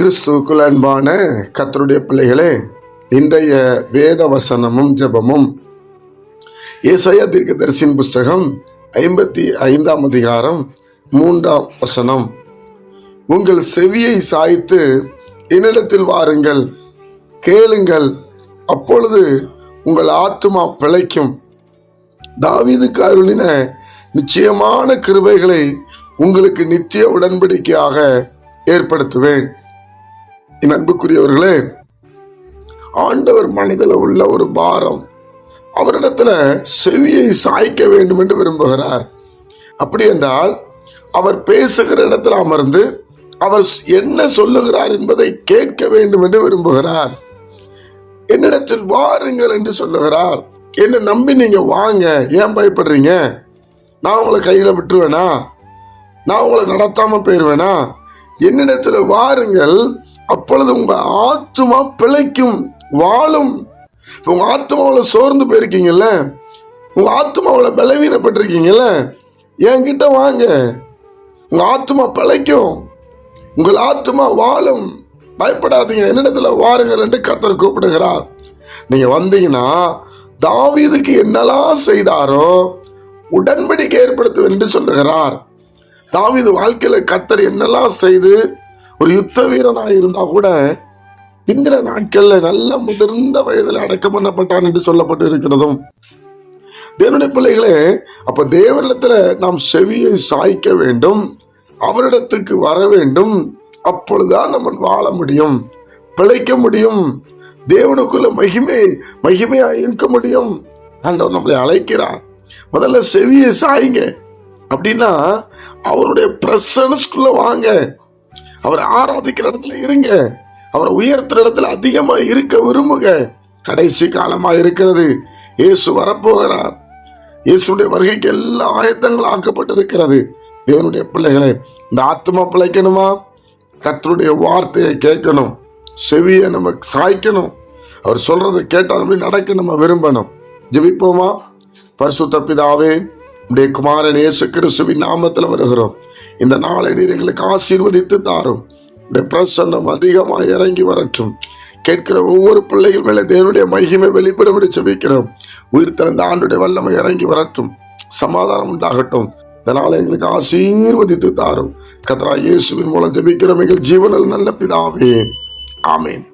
கிறிஸ்துவுக்குள் அன்பான கர்த்தருடைய பிள்ளைகளே, இன்றைய வேத வசனமும் ஜெபமும் ஏசாயா தீர்க்கதரிசியின் புஸ்தகம் 55ஆம் அதிகாரம் 3ஆம் வசனம். உங்கள் செவியை சாய்த்து என்னிடத்தில் வாருங்கள், கேளுங்கள், அப்பொழுது உங்கள் ஆத்துமா பிழைக்கும். தாவீதுக்கு அருளின நிச்சயமான கிருபைகளை உங்களுக்கு நித்திய உடன்படிக்கையாக ஏற்படுத்துவேன். என் அன்புக்குரியவர்களே, ஆண்டவர் மனதில் உள்ள ஒரு பாரம், அவரிடத்துல செவியை சாய்க்க வேண்டும் என்று விரும்புகிறார். அப்படி என்றால் அவர் பேசுகிற இடத்துல அமர்ந்து அவர் என்ன சொல்லுகிறார் என்பதை கேட்க வேண்டும் என்று விரும்புகிறார். என்னிடத்தில் வாருங்கள் என்று சொல்லுகிறார். என்ன நம்பி நீங்க வாங்க, ஏன் பயப்படுறீங்க? நான் உங்களை கையில விட்டுருவேனா? நான் உங்களை நடத்தாம போயிருவேனா? என்னிடத்துல வாருங்கள், அப்பொழுது உங்க ஆத்துமா பிழைக்கும், வாழும். உங்க ஆத்மாவில் சோர்ந்து போயிருக்கீங்கல்ல, உங்க ஆத்மாவில் பலவீனப்பட்டிருக்கீங்கல்ல, என்கிட்ட வாங்க, உங்க ஆத்மா பிழைக்கும், உங்கள் ஆத்மா வாழும். பயப்படாதீங்க, என்னிடத்துல வாருங்கள் என்று கர்த்தர் கூப்பிடுகிறார். நீங்க வந்தீங்கன்னா தாவீதுக்கு என்னெல்லாம் செய்தாரோ உடன்படிக்கை ஏற்படுத்தும் என்று சொல்லுகிறார். தாவீது வாழ்க்கையில கர்த்தர் என்னெல்லாம் செய்து ஒரு யுத்த வீரனாக இருந்தா கூட பிந்திர நாட்கள்ல நல்ல முதிர்ந்த வயதில் அடக்கம் பண்ணப்பட்டான் என்று சொல்லப்பட்டு இருக்கிறதும். தேவனுடைய பிள்ளைகளே, அப்ப தேவனிடத்துல நாம் செவியை சாய்க்க வேண்டும், அவரிடத்துக்கு வர வேண்டும். அப்பொழுதுதான் நம்ம வாழ முடியும், பிழைக்க முடியும், தேவனுக்குள்ள மகிமையா இருக்க முடியும். ஆண்டவர் நம்மளை அழைக்கிறார். முதல்ல செவியை சாய்ங்க. அப்படின்னா அவருடைய பிரசன்ஸ்குள்ள வாங்க, அவரை ஆராதிக்கிற இடத்துல இருங்க, அவரை உயர்த்துற இடத்துல அதிகமா இருக்க விரும்புங்க. கடைசி காலமா இருக்கிறது, இயேசு வரப்போகிறார். இயேசுடைய வருகைக்கு எல்லா ஆயத்தங்களும் ஆக்கப்பட்டிருக்கிறது. தேவனுடைய பிள்ளைகளை, இந்த ஆத்மா பிழைக்கணுமா? கர்த்தருடைய வார்த்தையை கேட்கணும், செவியை நம்ம சாய்க்கணும், அவர் சொல்றதை கேட்டால் அப்படி நடக்க நம்ம விரும்பணும். ஜெபிப்போமா? பரிசுத்த பிதாவே, உடைய குமாரன் இயேசு கிறிஸ்துவின் நாமத்தில் வருகிறோம். இந்த நாளை நீர் எங்களுக்கு ஆசீர்வதித்து தாரும். உடைய பிரசன்னம் அதிகமாக இறங்கி வரட்டும். கேட்கிற ஒவ்வொரு பிள்ளைகள் மேலே தேவனுடைய மகிமை வெளிப்பட ஜெபிக்கிறோம். உயிர் திறந்த ஆண்டுடைய வல்லமை இறங்கி வரட்டும். சமாதானம் உண்டாகட்டும். இந்த நாளை எங்களுக்கு ஆசீர்வதித்து தாரும். கர்த்தராகிய இயேசுவின் மூலம் ஜெபிக்கிறோம் எங்கள் ஜீவனில் நல்ல பிதாவே, ஆமென்.